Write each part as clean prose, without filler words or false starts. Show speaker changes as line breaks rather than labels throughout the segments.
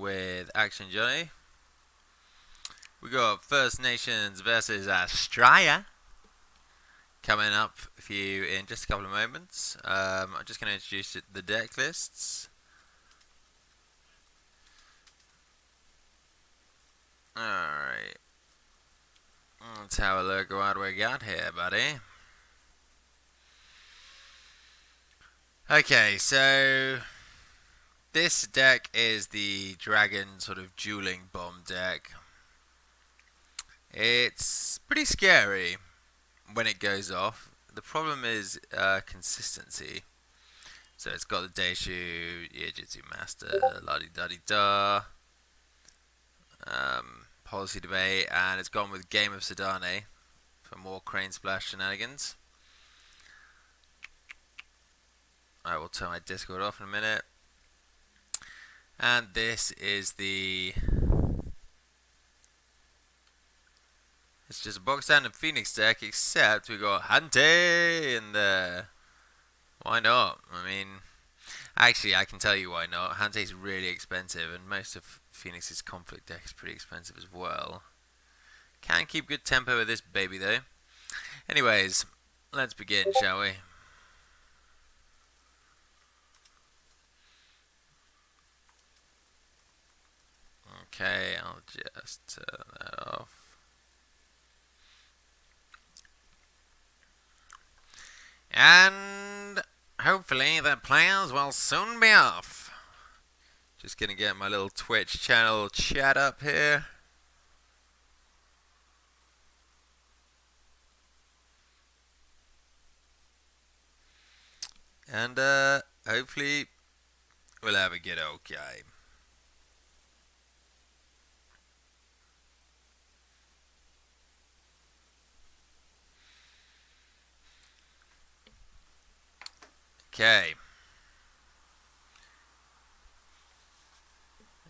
with Action Johnny. We got First Nations versus Australia coming up for you in just a couple of moments. I'm just going to introduce the deck lists. Alright. Let's have a look at what we got here, buddy. Okay, so this deck is the Dragon sort of dueling bomb deck. It's pretty scary when it goes off. The problem is consistency. So it's got the Deishu, Jitsu Master, la-di-da-di-da, Policy Debate, and it's gone with Game of Sedane for more Crane Splash shenanigans. I will turn my Discord off in a minute. And this is it's just a box standard Phoenix deck, except we got Hante in there. Why not? I mean, actually, I can tell you why not. Hante's really expensive, and most of Phoenix's conflict deck is pretty expensive as well. Can keep good tempo with this baby, though. Anyways, let's begin, shall we? Okay, I'll just turn that off. And hopefully the players will soon be off. Just gonna get my little Twitch channel chat up here. And hopefully we'll have a good old game. Okay.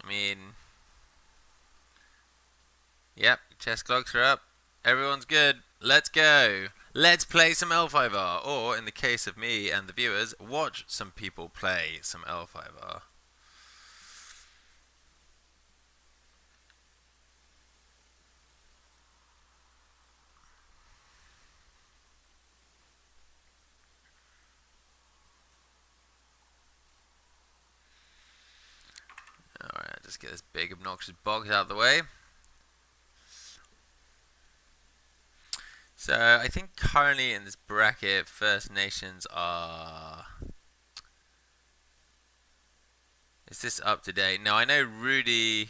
I mean, yep, chess clocks are up. Everyone's good. Let's go. Let's play some L5R. Or, in the case of me and the viewers, watch some people play some L5R. Alright, just get this big obnoxious box out of the way. So, I think currently in this bracket, First Nations are... Is this up to date? No, I know Rudy...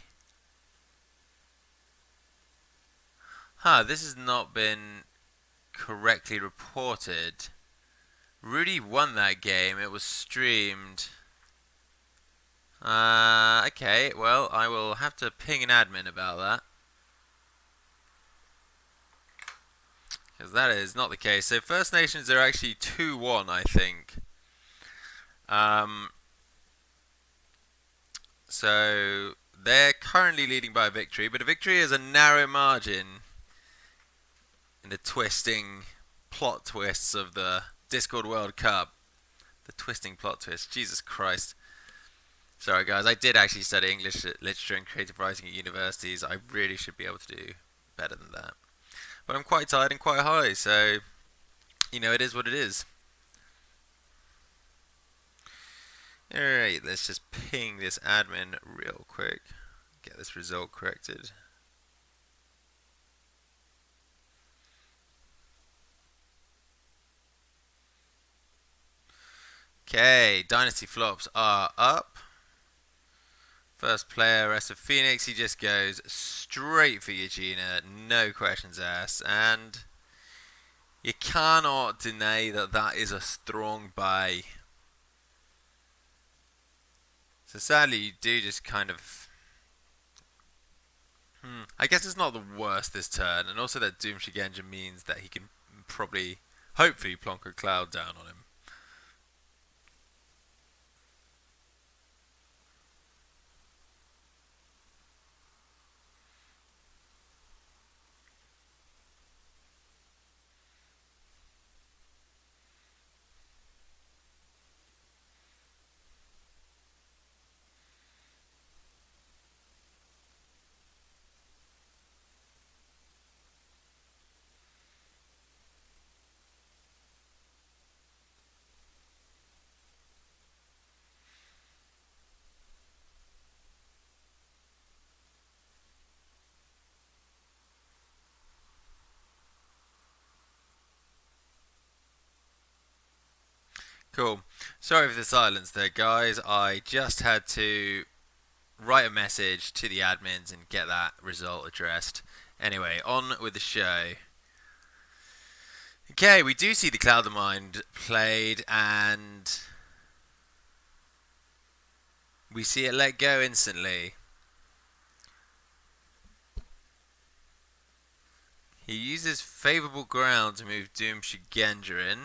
This has not been correctly reported. Rudy won that game. It was streamed. Okay, well, I will have to ping an admin about that. Because that is not the case. So First Nations are actually 2-1, I think. So they're currently leading by a victory, but a victory is a narrow margin in the twisting plot twists of the Discord World Cup. The twisting plot twist. Jesus Christ. Sorry guys, I did actually study English literature and creative writing at universities. I really should be able to do better than that. But I'm quite tired and quite high, so, you know, it is what it is. Alright, let's just ping this admin real quick. Get this result corrected. Okay, Dynasty flops are up. First player, Rest of Phoenix, he just goes straight for Eugenia, no questions asked, and you cannot deny that that is a strong buy. So sadly, you do just kind of... I guess it's not the worst this turn, and also that Doom Shigenja means that he can probably, hopefully, plonk a cloud down on him. Cool. Sorry for the silence there, guys. I just had to write a message to the admins and get that result addressed. Anyway, on with the show. Okay, we do see the Cloud of Mind played, and we see it let go instantly. He uses favourable ground to move Doom Shigendra in.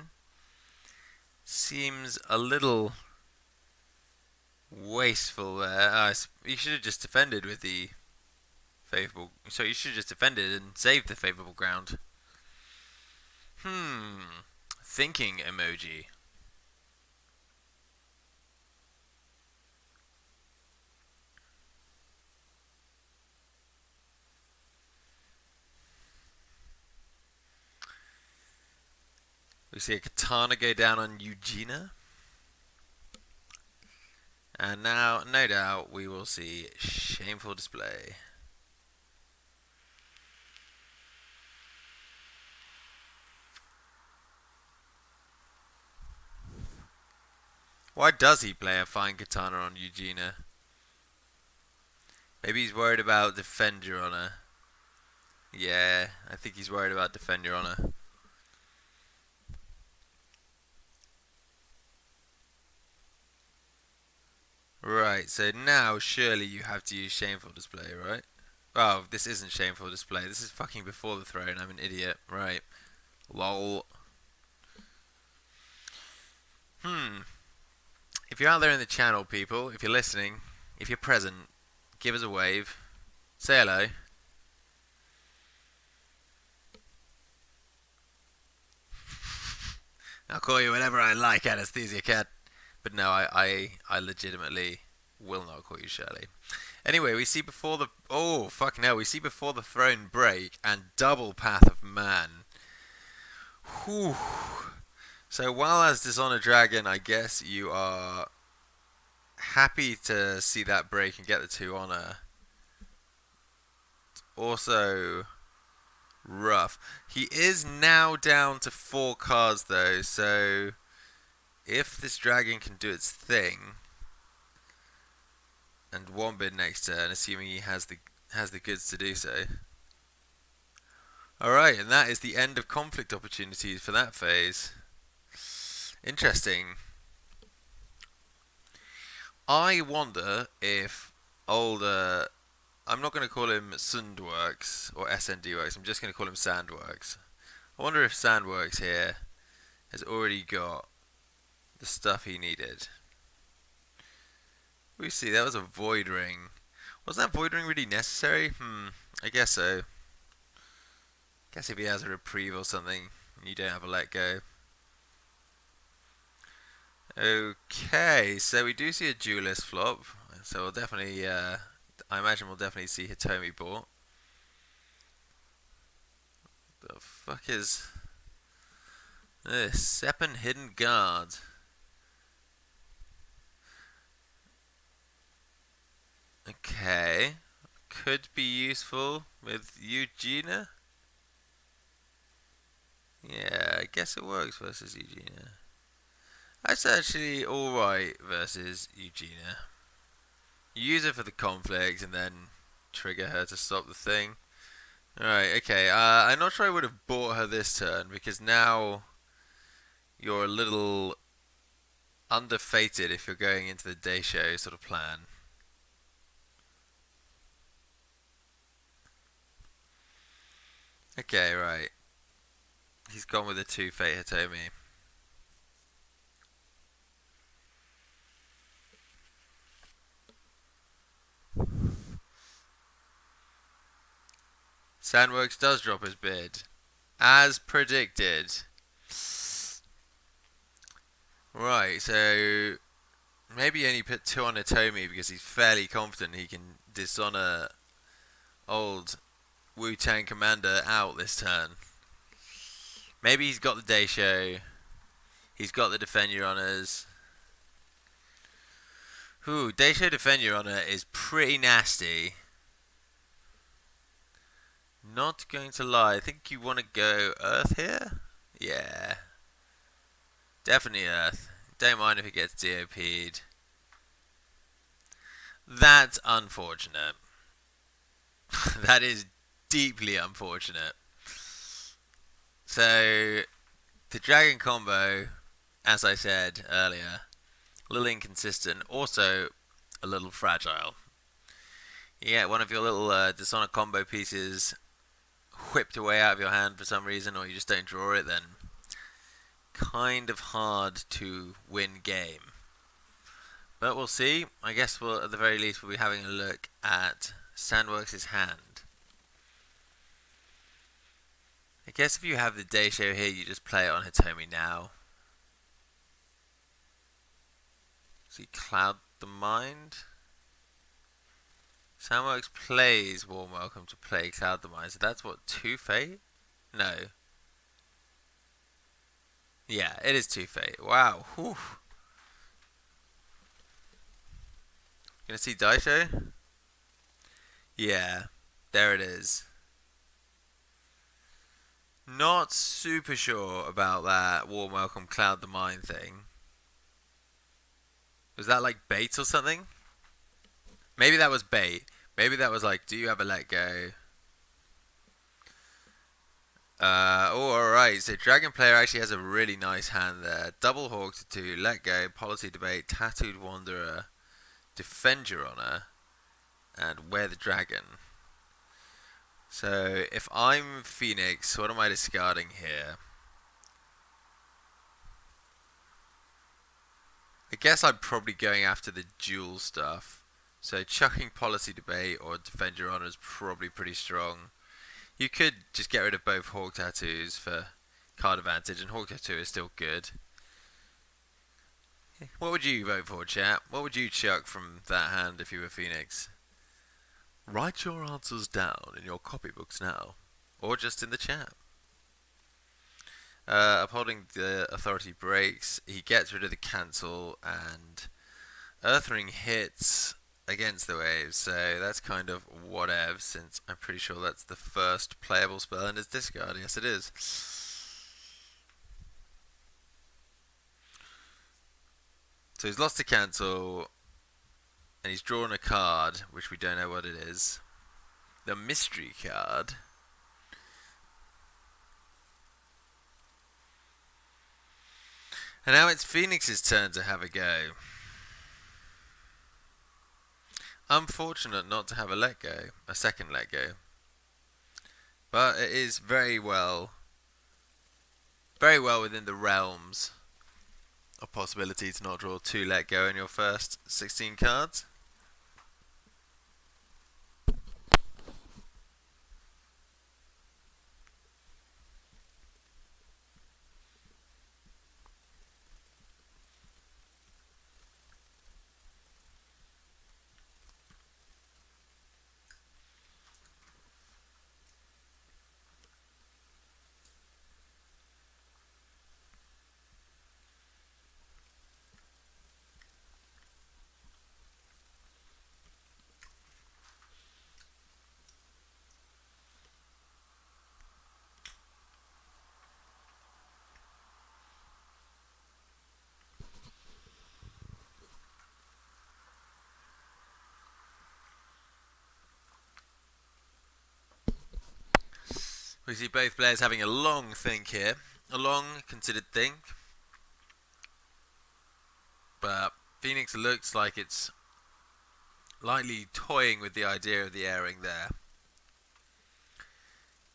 Seems a little wasteful there. You should have just defended with the favourable. So you should have just defended and saved the favourable ground. Thinking emoji. We see a katana go down on Eugenia. And now, no doubt, we will see shameful display. Why does he play a fine katana on Eugenia? Maybe he's worried about defend your honor. Yeah, I think he's worried about defend your honor. Right, so now surely you have to use shameful display, right? Oh, this isn't shameful display. This is fucking before the throne. I'm an idiot. Right. Lol. If you're out there in the channel, people, if you're listening, if you're present, give us a wave. Say hello. I'll call you whatever I like, Anesthesia Cat. But no, I legitimately will not call you Shirley. Anyway, we see before the... Oh, fucking hell. We see before the throne break and double Path of Man. Whew. So while as Dishonored Dragon, I guess you are happy to see that break and get the 2 honor. Also rough. He is now down to 4 cards though, so if this dragon can do its thing and 1 bid next turn, assuming he has the goods to do so. Alright, and that is the end of conflict opportunities for that phase. Interesting. I wonder if older... I'm not going to call him Sandworks or SNDworks, I'm just going to call him Sandworks. I wonder if Sandworks here has already got the stuff he needed. We see, that was a Void Ring. Was that Void Ring really necessary? I guess so. Guess if he has a reprieve or something, you don't have a let go. Okay, so we do see a duelist flop. So we'll definitely, I imagine we'll definitely see Hitomi bought. The fuck is this? Seppen Hidden Guard. Okay. Could be useful with Eugenia. Yeah, I guess it works versus Eugenia. That's actually alright versus Eugenia. You use it for the conflict and then trigger her to stop the thing. Alright, okay. I'm not sure I would have bought her this turn because now you're a little underfated if you're going into the Daisho sort of plan. Okay, right. He's gone with the 2 Fate Hitomi. Sandworks does drop his bid. As predicted. Right, so maybe he only put 2 on Hitomi because he's fairly confident he can dishonor old Wu-Tang Commander out this turn. Maybe he's got the Daisho. He's got the Defend Your Honors. Ooh, Daisho Defend Your Honor is pretty nasty. Not going to lie, I think you want to go Earth here? Yeah. Definitely Earth. Don't mind if it gets DOP'd. That's unfortunate. That is deeply unfortunate. So, the dragon combo, as I said earlier, a little inconsistent, also a little fragile. You get one of your little Dishonor combo pieces whipped away out of your hand for some reason, or you just don't draw it, then kind of hard to win game. But we'll see. I guess we'll, at the very least, we'll be having a look at Sandworks' hand. I guess if you have the Daisho here, you just play it on Hitomi now. See, Cloud the Mind. Sandworks plays Warm Welcome to play Cloud the Mind. So that's what, 2 Fate? No. Yeah, it is 2 Fate. Wow. Whew. Gonna see Daisho? Yeah, there it is. Not super sure about that Warm Welcome Cloud the Mind thing. Was that like bait or something? Maybe that was bait. Maybe that was like, do you have a let go? Oh, alright. So Dragon Player actually has a really nice hand there. Double Hawk to 2, let go, Policy Debate, Tattooed Wanderer, Defend Your Honor, and Wear the Dragon. So if I'm Phoenix, what am I discarding here? I guess I'm probably going after the dual stuff. So chucking Policy Debate or Defend Your Honor is probably pretty strong. You could just get rid of both Hawk Tattoos for card advantage, and Hawk Tattoo is still good. What would you vote for, chat? What would you chuck from that hand if you were Phoenix? Write your answers down in your copybooks now, or just in the chat. Upholding the Authority breaks, he gets rid of the cancel, and Earthring hits against the waves, so that's kind of whatever, since I'm pretty sure that's the first playable spell in his discard. Yes, it is. So he's lost the cancel, and he's drawn a card, which we don't know what it is. The mystery card. And now it's Phoenix's turn to have a go. Unfortunate not to have a let go, a second let go. But it is very well within the realms of possibility to not draw 2 let go in your first 16 cards. We see both players having a long think here. A long, considered think. But Phoenix looks like it's lightly toying with the idea of the airing there.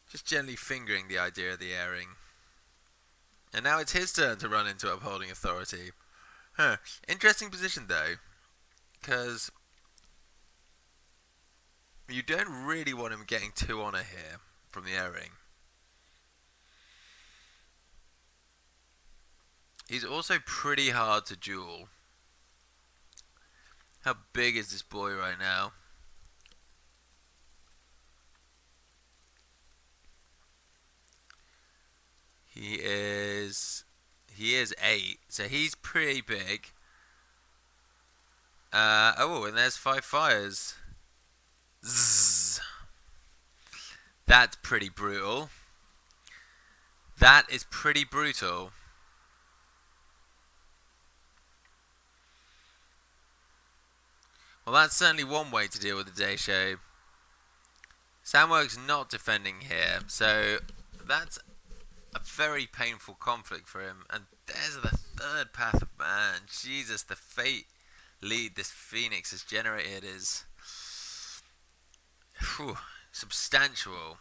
Just gently fingering the idea of the airing. And now it's his turn to run into Upholding Authority. Interesting position though. Because you don't really want him getting 2 honor here from the airing. He's also pretty hard to duel. How big is this boy right now? He is 8, so he's pretty big. Oh, and there's 5 fires. Zzz. That's pretty brutal. That is pretty brutal. Well, that's certainly one way to deal with the Daisho. Sandwork's not defending here, so that's a very painful conflict for him. And there's the third Path of Man. Jesus, the fate lead this Phoenix has generated is substantial.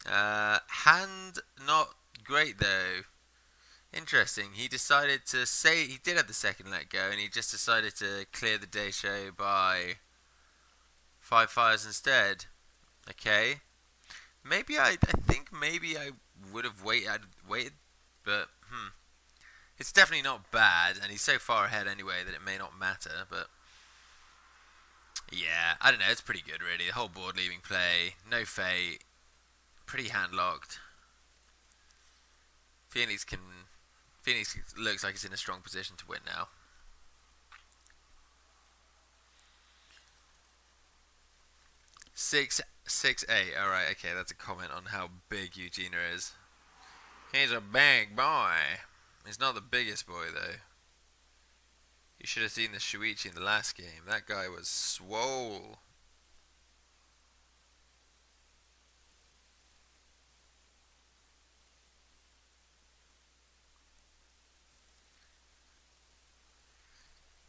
Hand not great though. Interesting. He decided to say he did have the second let go, and he just decided to clear the Daisho by 5 fires instead. Okay. Maybe I think maybe I would have waited, but it's definitely not bad, and he's so far ahead anyway that it may not matter. But yeah, I don't know. It's pretty good, really. The whole board leaving play, no fate, pretty hand locked. Phoenix looks like he's in a strong position to win now. Six 6-8. All right, okay, that's a comment on how big Eugenia is. He's a big boy. He's not the biggest boy though. You should have seen the Shuichi in the last game. That guy was swole.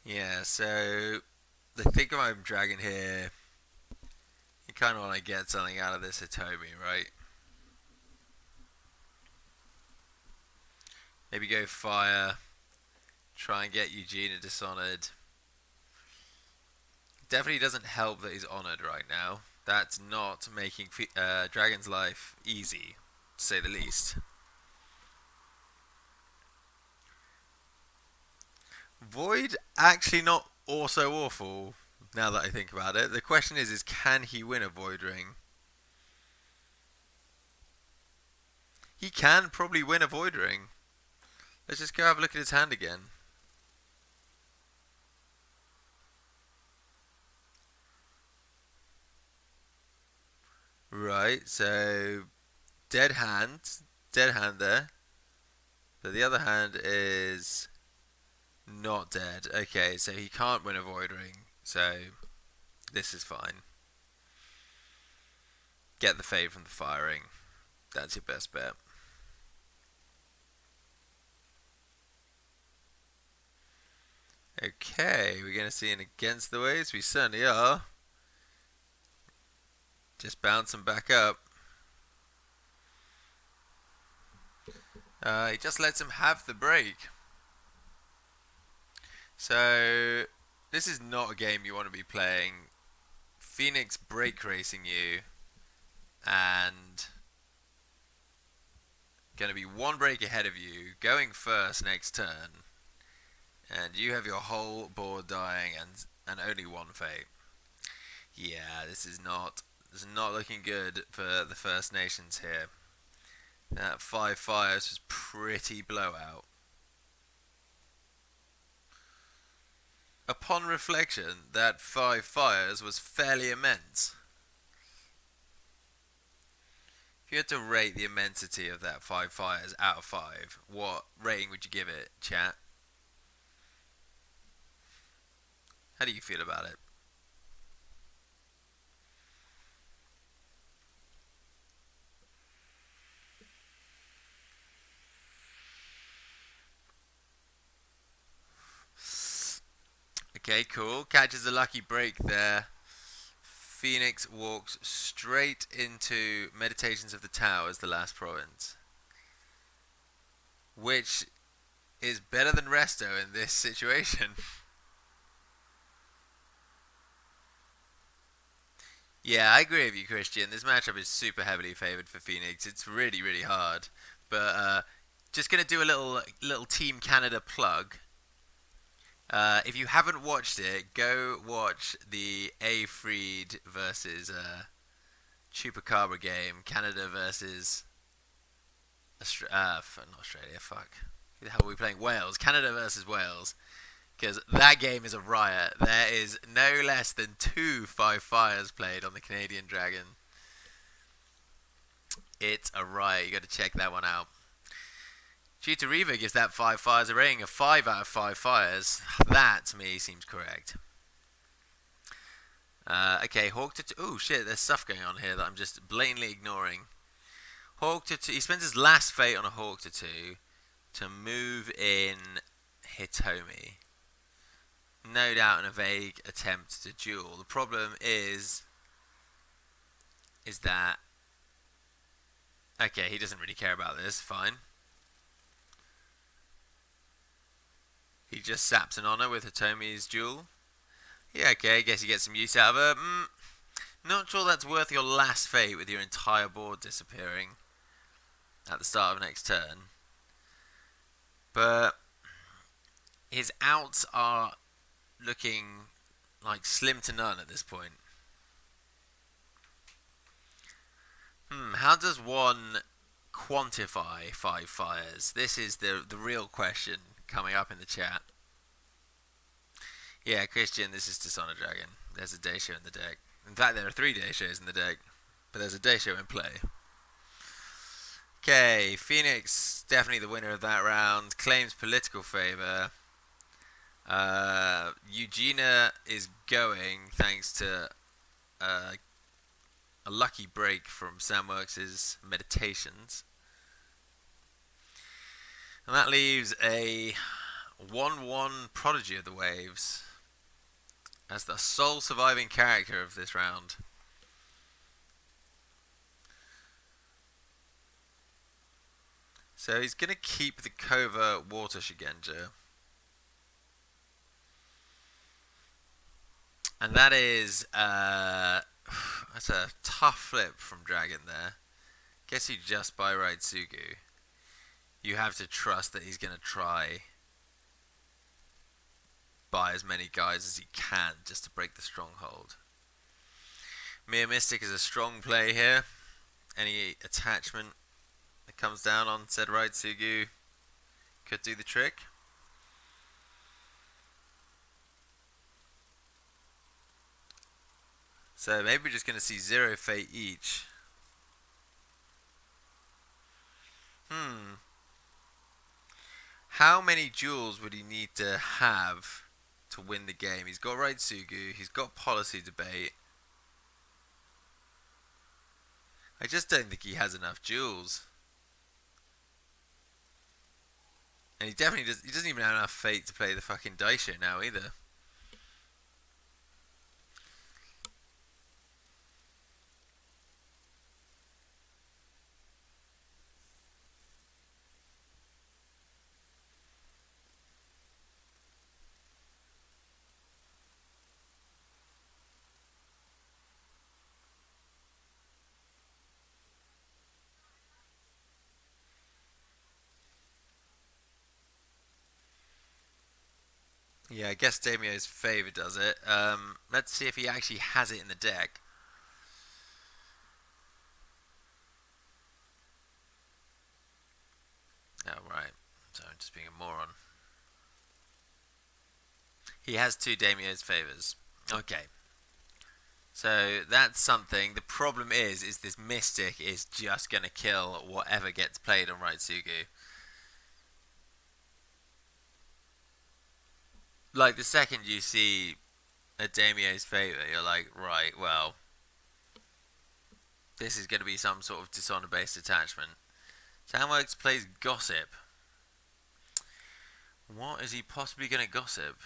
Yeah, so the think I'm dragon here. You kind of want to get something out of this Hitomi, right? Maybe go fire. Try and get Eugenia dishonored. Definitely doesn't help that he's honored right now. That's not making Dragon's life easy, to say the least. Void actually not also awful, now that I think about it. The question is can he win a Void Ring? He can probably win a Void Ring. Let's just go have a look at his hand again. Right, so dead hand there. But the other hand is not dead. Okay, so he can't win a Void Ring. So this is fine. Get the fade from the firing. That's your best bet. Okay, we're going to see an against the waves. We certainly are. Just bouncing back up. He just lets him have the break. So this is not a game you want to be playing. Phoenix break racing you, and going to be one break ahead of you, going first next turn, and you have your whole board dying and only one fate. Yeah, this is not looking good for the First Nations here. That 5 fires was pretty blowout. Upon reflection, that 5 fires was fairly immense. If you had to rate the immensity of that 5 fires out of 5, what rating would you give it, chat? How do you feel about it? Okay, cool. Catches a lucky break there. Phoenix walks straight into Meditations of the Tao as the last province, which is better than Resto in this situation. Yeah, I agree with you, Christian. This matchup is super heavily favoured for Phoenix. It's really, really hard. But just gonna do a little Team Canada plug. If you haven't watched it, go watch the A Freed versus Chupacabra game. Canada versus not Australia. Fuck. Who the hell are we playing? Wales. Canada versus Wales. Because that game is a riot. There is no less than 2 5 fires played on the Canadian Dragon. It's a riot. You got to check that one out. Tutor Reaver gives that 5 fires a rating of 5 out of 5 fires. That, to me, seems correct. Okay, Hawk to... Oh, shit, there's stuff going on here that I'm just blatantly ignoring. Hawk to 2... He spends his last fate on a Hawk to 2 to move in Hitomi. No doubt in a vague attempt to duel. The problem is that... Okay, he doesn't really care about this. Fine. He just saps an honor with Hitomi's duel. Yeah, okay, I guess you get some use out of her. Not sure that's worth your last fate with your entire board disappearing at the start of next turn. But his outs are looking like slim to none at this point. How does one quantify 5 fires? This is the real question coming up in the chat. Yeah, Christian, this is Dishonor Dragon. There's a Daisho in the deck. In fact, there are 3 Daishos in the deck, but there's a Daisho in play. Okay, Phoenix, definitely the winner of that round, claims political favour. Eugenia is going thanks to a lucky break from Samworks' meditations. And that leaves a 1-1 Prodigy of the Waves as the sole surviving character of this round. So he's going to keep the Kova Water Shigenja. And that is, that's a tough flip from Dragon there. Guess you just buy Raitsugu. You have to trust that he's going to try buy as many guys as he can just to break the stronghold. Mere Mystic is a strong play here. Any attachment that comes down on said Raitsugu could do the trick. So maybe we're just going to see 0 fate each. How many duels would he need to have to win the game? He's got Raitsugu, he's got Policy Debate. I just don't think he has enough duels. And he doesn't even have enough fate to play the fucking Daisho now either. Yeah, I guess Daimyo's favour does it. Let's see if he actually has it in the deck. Oh, right. So I'm just being a moron. He has 2 Daimyo's favours. Okay. So that's something. The problem is this Mystic is just going to kill whatever gets played on Raitsugu. Like, the second you see a Daimyo's favour, you're like, right, well, this is going to be some sort of Dishonor-based attachment. Samworks plays Gossip. What is he possibly going to gossip?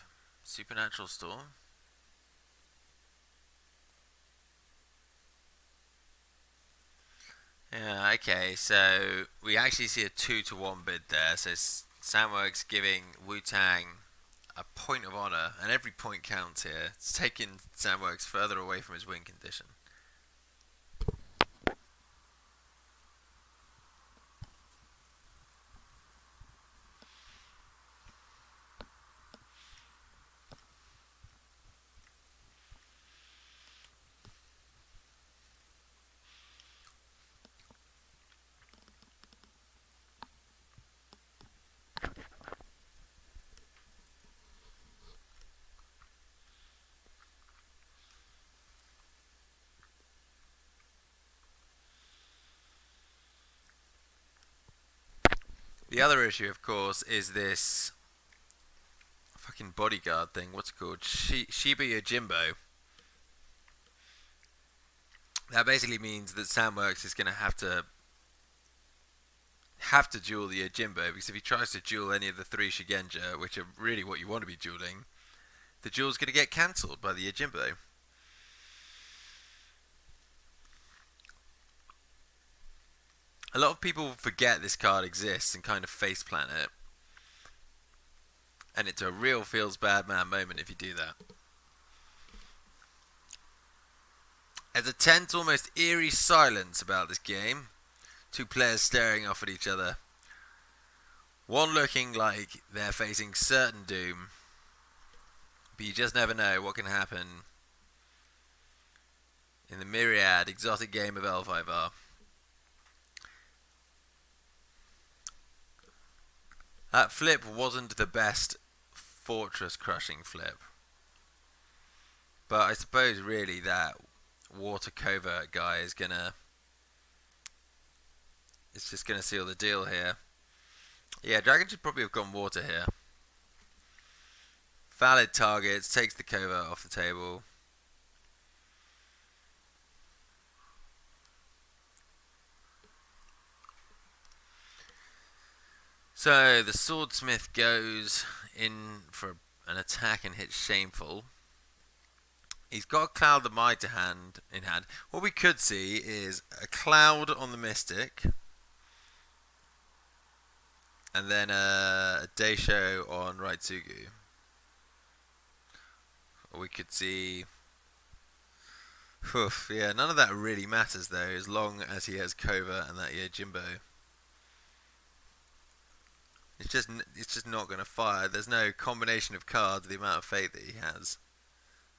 Supernatural Storm? Yeah, okay, so we actually see a 2-1 bid there. So Samworks giving Wu-Tang a point of honor, and every point counts here. It's taking Samworks further away from his win condition. The other issue, of course, is this fucking bodyguard thing. What's it called? Shiba Yojimbo. That basically means that Samworks is going to have to duel the Yojimbo, because if he tries to duel any of the three Shigenja, which are really what you want to be dueling, the duel's going to get cancelled by the Yojimbo. A lot of people forget this card exists and kind of faceplant it. And it's a real feels bad man moment if you do that. There's a tense, almost eerie silence about this game. Two players staring off at each other. One looking like they're facing certain doom. But you just never know what can happen in the myriad exotic game of L5R. That flip wasn't the best fortress crushing flip. But I suppose really that water covert guy is just gonna seal the deal here. Yeah, Dragon should probably have gone water here. Valid targets, takes the covert off the table. So the swordsmith goes in for an attack and hits Shameful. He's got Cloud the Might in hand. What we could see is a Cloud on the Mystic, and then a Daisho on Raitsugu. Or we could see... yeah, none of that really matters though, as long as he has Kova and that Yojimbo. It's just not going to fire. There's no combination of cards, the amount of fate that he has,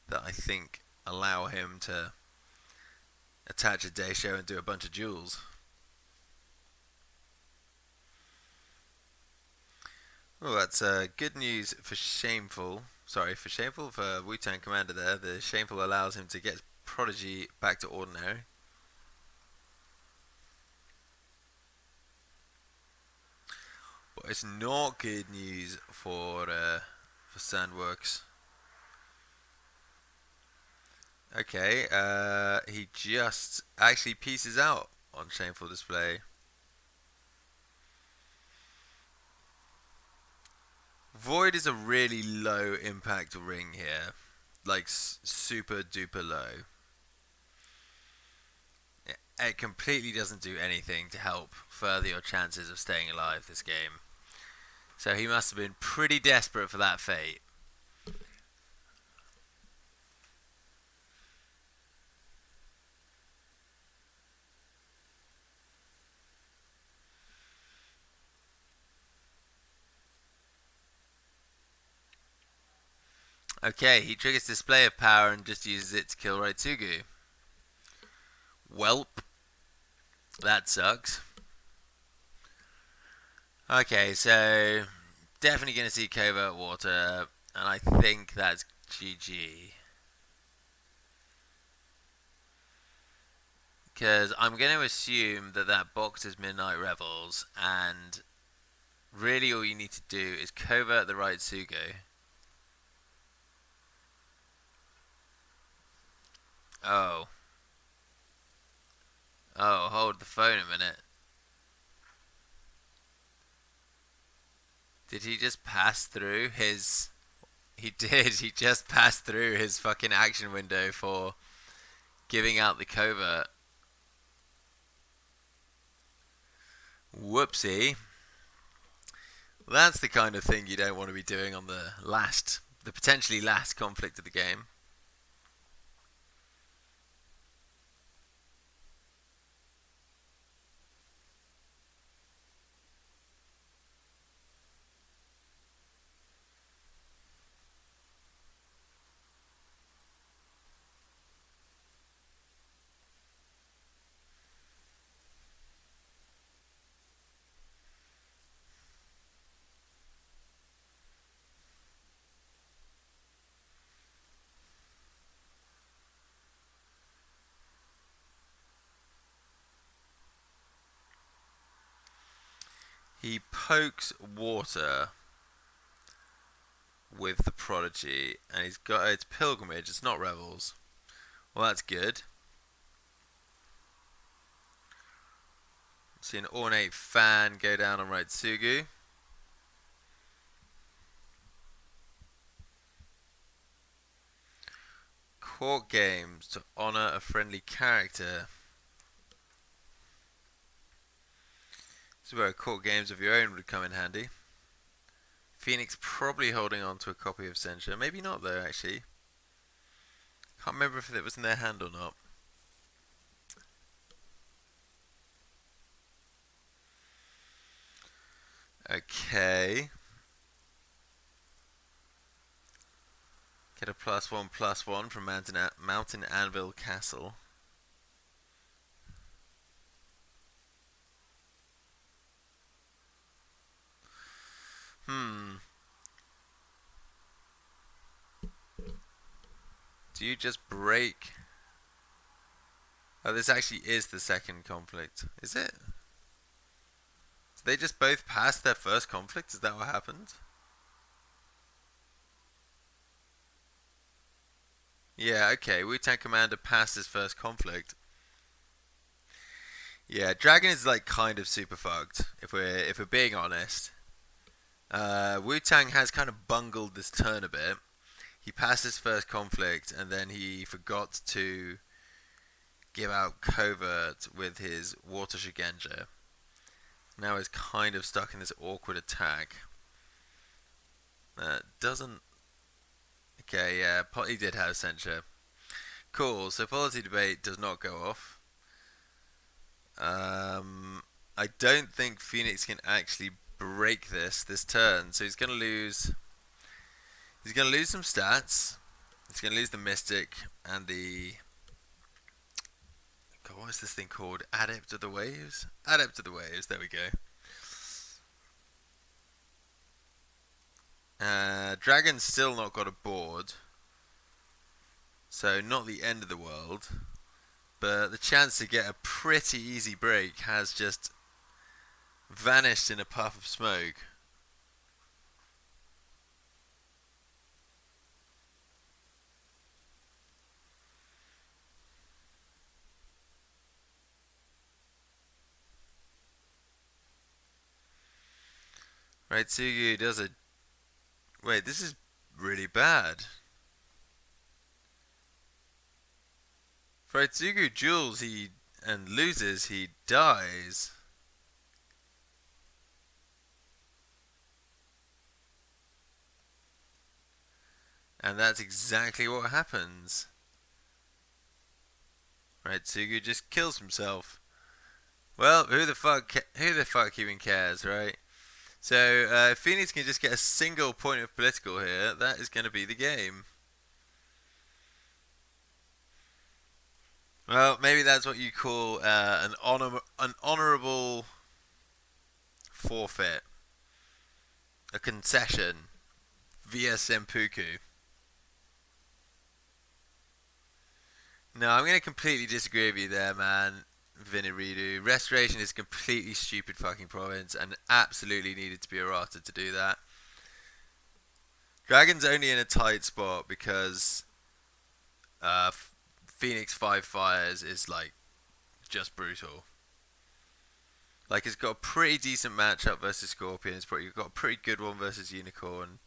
that I think allow him to attach a Daisho and do a bunch of duels. Oh, that's good news for Shameful. Sorry, for Shameful, for Wu-Tang Commander there. The Shameful allows him to get Prodigy back to ordinary. But it's not good news for Sandworks. Okay, he just actually pieces out on Shameful Display. Void is a really low impact ring here. Like, super duper low. It completely doesn't do anything to help further your chances of staying alive this game. So he must have been pretty desperate for that fate. Okay, he triggers Display of Power and just uses it to kill Raitsugu. Welp. That sucks. Okay, so definitely going to see Covert Water, and I think that's GG. Because I'm going to assume that that box is Midnight Revels, and really all you need to do is covert the Raitsugu. Oh. Oh, hold the phone a minute. Did he just pass through his... He did, he just passed through his fucking action window for giving out the covert. Whoopsie. Well, that's the kind of thing you don't want to be doing on the potentially last conflict of the game. He pokes water with the Prodigy, and he's got it's Pilgrimage. It's not Revels. Well, that's good. See an Ornate Fan go down on Raitsugu. Court Games to honor a friendly character. This is where Court Games of your own would come in handy. Phoenix probably holding on to a copy of Censure. Maybe not though, actually. Can't remember if it was in their hand or not. Okay. Get a +1/+1 from Mountain Anvil Castle. Do you just break? Oh, this actually is the second conflict. Is it? Did they just both pass their first conflict? Is that what happened? Yeah, okay. Wu-Tang Commander passed his first conflict. Yeah, Dragon is like kind of super fucked, if we're being honest. Wu-Tang has kind of bungled this turn a bit. He passed his first conflict and then he forgot to give out covert with his Water Shigenja. Now he's kind of stuck in this awkward attack. Doesn't... Okay, yeah, he did have Censure. Cool, so Policy Debate does not go off. I don't think Phoenix can actually break this turn, so he's going to lose... He's going to lose some stats. He's going to lose the Mystic and the... God, what is this thing called? Adept of the Waves? Adept of the Waves, there we go. Dragon's still not got a board. So not the end of the world. But the chance to get a pretty easy break has just vanished in a puff of smoke. Right, Tsugu does a... Wait, this is really bad. For Tsugu duels and loses, he dies. And that's exactly what happens. Right, Tsugu just kills himself. Well, who the fuck even cares, right? So, if Phoenix can just get a single point of political here, that is going to be the game. Well, maybe that's what you call an honourable forfeit, a concession via Seppuku. No, I'm going to completely disagree with you there, man. Viniridu. Restoration is a completely stupid fucking province and absolutely needed to be errated to do that. Dragon's only in a tight spot because Phoenix 5 Fires is like just brutal. Like it's got a pretty decent matchup versus Scorpion. It's got a pretty good one versus Unicorn.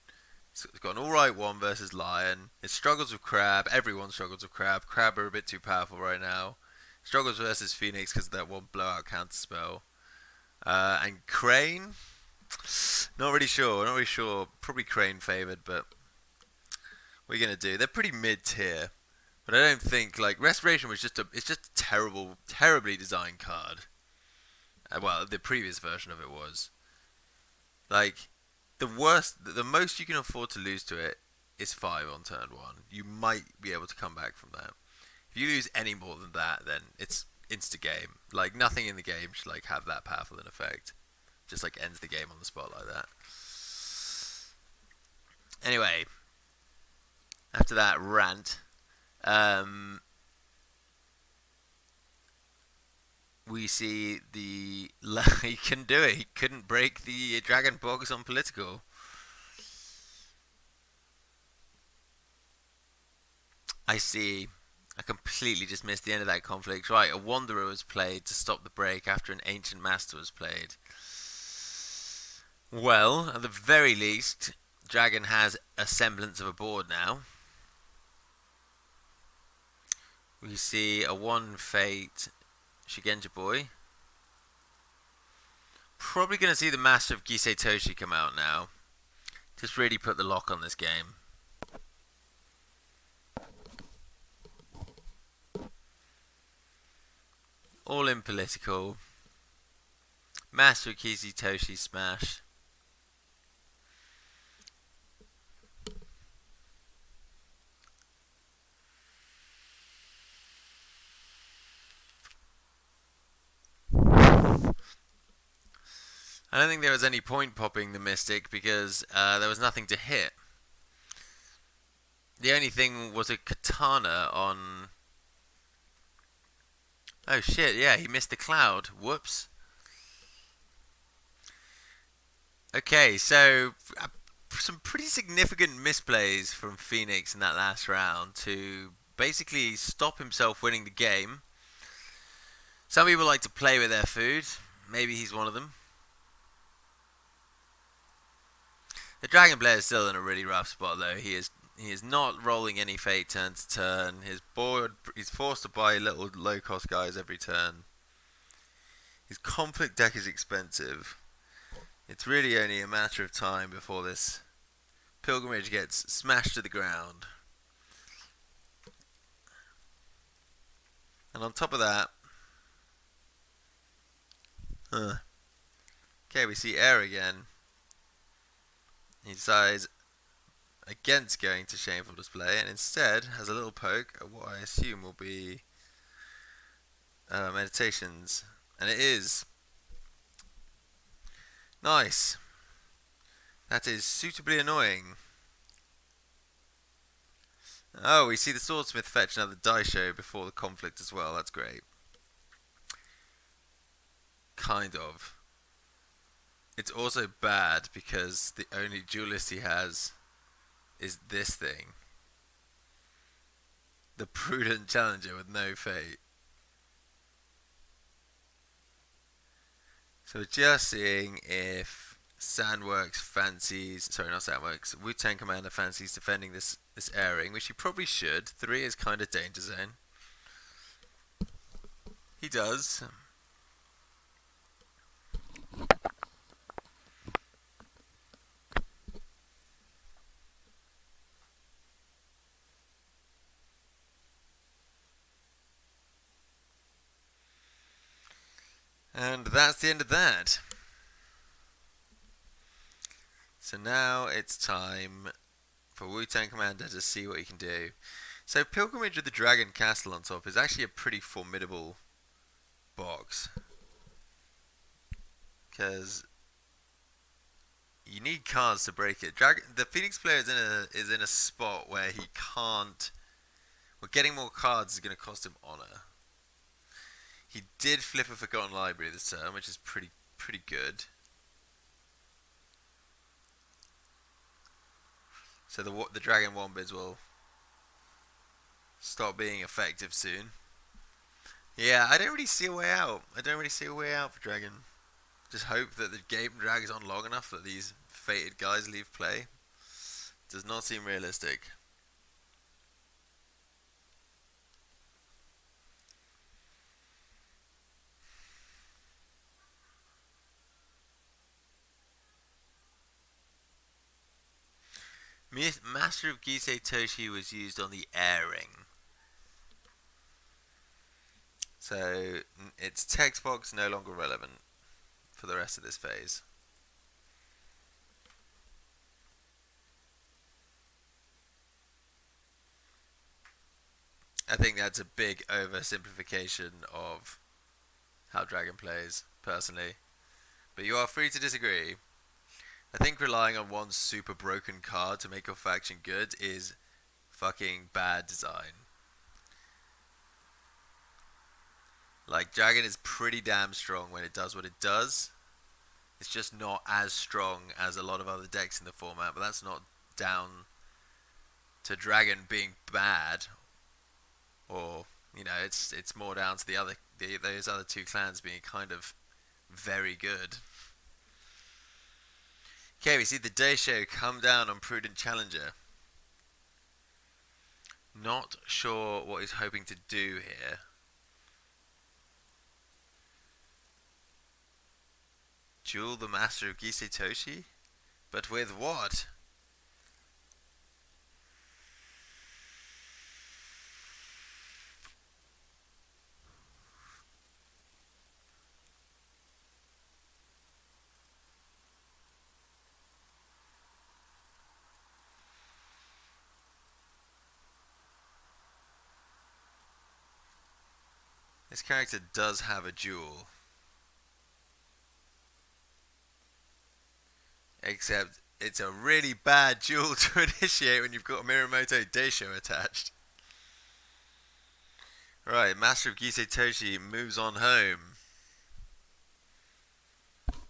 It's got an alright one versus Lion. It struggles with Crab. Everyone struggles with Crab. Crab are a bit too powerful right now. Struggles versus Phoenix because of that one blowout counterspell. And Crane? Not really sure. Not really sure. Probably Crane favoured, but what are you going to do? They're pretty mid-tier. But I don't think, like, Restoration was it's just a terribly designed card. Well, the previous version of it was. Like, the most you can afford to lose to it is 5 on turn 1. You might be able to come back from that. If you lose any more than that, then it's insta-game. Like, nothing in the game should, like, have that powerful an effect. Just, like, ends the game on the spot like that. Anyway, after that we see the he couldn't do it. He couldn't break the dragon box on political. I see. I completely just missed the end of that conflict. Right, a wanderer was played to stop the break after an ancient master was played. Well, at the very least, dragon has a semblance of a board now. We see a one fate Shigenja boy. Probably going to see the Master of Gisei Toshi come out now. Just really put the lock on this game. All in political. Master of Gisei Toshi smash. I don't think there was any point popping the Mystic because there was nothing to hit. The only thing was a katana on... Oh shit, yeah, he missed the cloud. Whoops. Okay, so some pretty significant misplays from Phoenix in that last round to basically stop himself winning the game. Some people like to play with their food. Maybe he's one of them. The Dragon player is still in a really rough spot though. He is not rolling any fate turn to turn. His board, he's forced to buy little low cost guys every turn. His conflict deck is expensive. It's really only a matter of time before this pilgrimage gets smashed to the ground. And on top of that, okay, we see air again. He decides against going to Shameful Display and instead has a little poke at what I assume will be meditations. And it is. Nice. That is suitably annoying. Oh, we see the Swordsmith fetch another Daisho before the conflict as well. That's great. Kind of. It's also bad because the only duelist he has is this thing. The Prudent Challenger with no fate. So we're just seeing if Sandworks fancies, sorry not Sandworks, Wu-Tang Commander fancies defending this airing, which he probably should. 3 is kind of danger zone. He does. And that's the end of that. So now it's time for Wu-Tang Commander to see what he can do. So Pilgrimage with the Dragon Castle on top is actually a pretty formidable box. Because you need cards to break it. The Phoenix player is in a spot where he can't... Well, getting more cards is going to cost him honor. He did flip a Forgotten Library this turn, which is pretty good. So the Dragon Wombids will stop being effective soon. Yeah, I don't really see a way out. I don't really see a way out for Dragon. Just hope that the game drags on long enough that these fated guys leave play. Does not seem realistic. Master of Gisei Toshi was used on the airing. So its text box no longer relevant for the rest of this phase. I think that's a big oversimplification of how Dragon plays, personally. But you are free to disagree. I think relying on one super broken card to make your faction good is fucking bad design. Like, Dragon is pretty damn strong when it does what it does. It's just not as strong as a lot of other decks in the format, but that's not down to Dragon being bad, or it's more down to those other two clans being kind of very good. Okay, we see the Daisho come down on Prudent Challenger. Not sure what he's hoping to do here. Duel the Master of Gisei Toshi? But with what? This character does have a duel. Except it's a really bad duel to initiate when you've got Mirumoto Daisho attached. Right, Master of Gisei Toshi moves on home.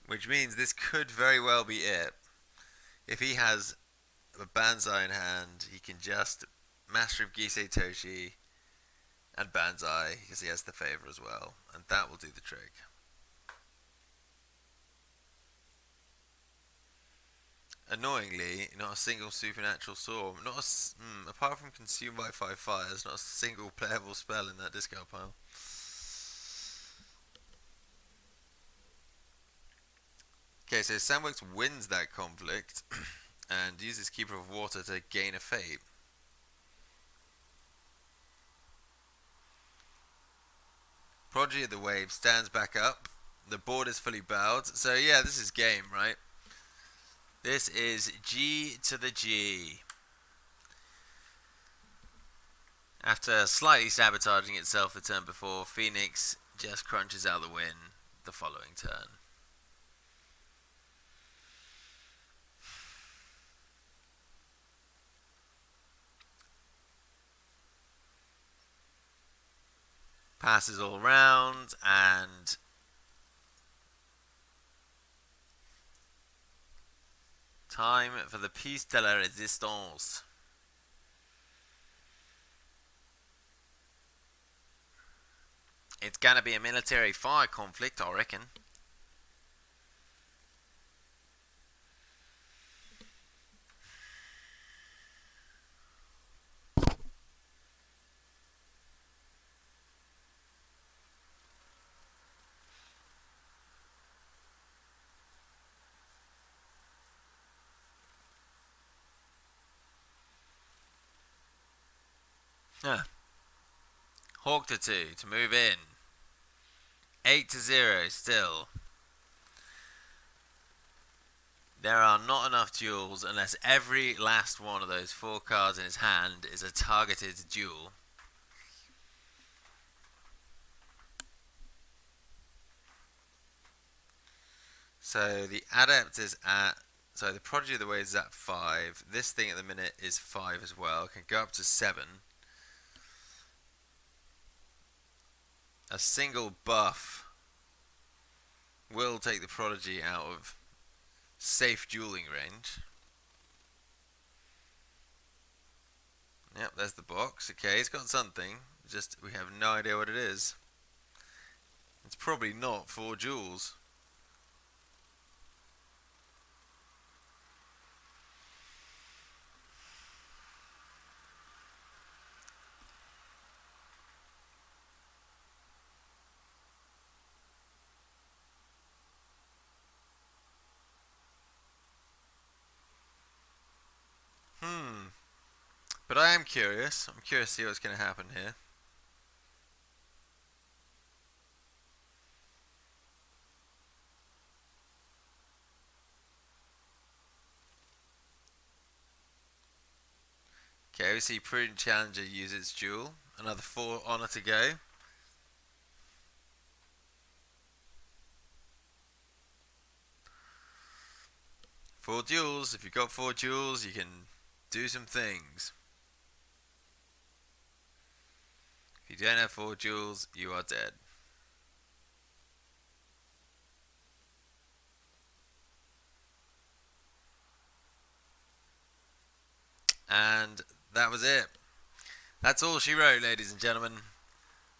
Which means this could very well be it. If he has a Banzai in hand, he can just Master of Gisei Toshi and Banzai, because he has the favor as well. And that will do the trick. Annoyingly, not a single supernatural storm. Apart from consumed by 5 fires, not a single playable spell in that discard pile. Okay, so Sandworks wins that conflict and uses Keeper of Water to gain a fate. Prodigy of the Wave stands back up. The board is fully bowed. So yeah, this is game, right? This is G to the G. After slightly sabotaging itself the turn before, Phoenix just crunches out the win the following turn. Passes all round, and time for the Piece de la Resistance. It's gonna be a military fire conflict, I reckon. Hawk to 2 to move in. 8 to 0 still. There are not enough duels unless every last one of those 4 cards in his hand is a targeted duel. So the Adept is at... So the Prodigy of the Waves is at 5. This thing at the minute is 5 as well. Can go up to 7. A single buff will take the Prodigy out of safe dueling range. Yep, there's the box. Okay, it's got something. Just we have no idea what it is. It's probably not 4 jewels. But I am curious. I'm curious to see what's going to happen here. Okay, we see Prudent Challenger use its duel. Another 4 honor to go. Four duels. If you've got 4 duels, you can do some things. If you don't have 4 duels, you are dead. And that was it. That's all she wrote, ladies and gentlemen.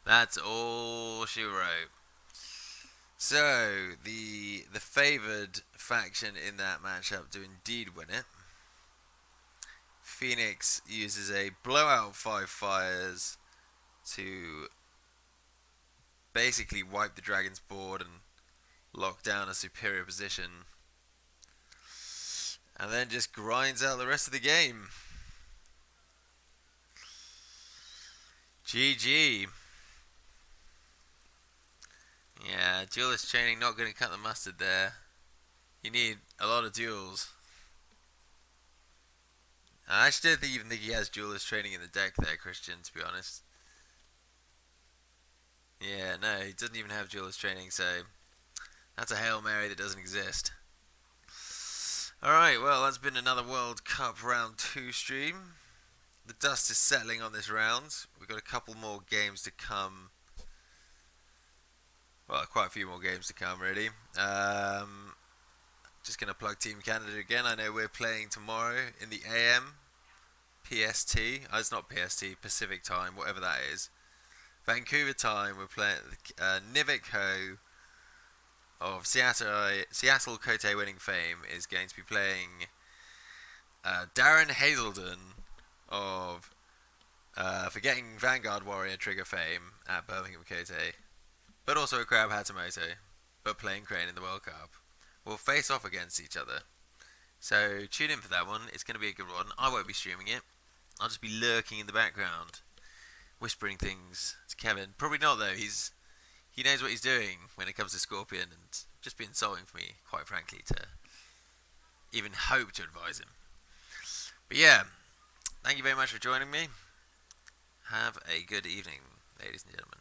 That's all she wrote. So the favoured faction in that matchup do indeed win it. Phoenix uses a blowout 5 fires to basically wipe the Dragon's board and lock down a superior position. And then just grinds out the rest of the game. GG. Yeah, duelist training not going to cut the mustard there. You need a lot of duels. I actually don't even think he has duelist training in the deck there, Christian, to be honest. Yeah, no, he doesn't even have duelist training, so that's a Hail Mary that doesn't exist. Alright, well, that's been another World Cup Round 2 stream. The dust is settling on this round. We've got a couple more games to come. Well, quite a few more games to come, really. Just going to plug Team Canada again. I know we're playing tomorrow in the AM. PST. Oh, it's not PST, Pacific time, whatever that is. Vancouver time, we're playing Nivik Ho of Seattle Cote winning fame is going to be playing Darren Hazelden of Forgetting Vanguard Warrior Trigger fame at Birmingham Cote, but also a Crab Hatamoto, but playing Crane in the World Cup. We'll face off against each other. So tune in for that one. It's going to be a good one. I won't be streaming it. I'll just be lurking in the background, whispering things to Kevin. Probably not though. He knows what he's doing when it comes to Scorpion, and just be insulting for me, quite frankly, to even hope to advise him. But yeah, thank you very much for joining me. Have a good evening, ladies and gentlemen.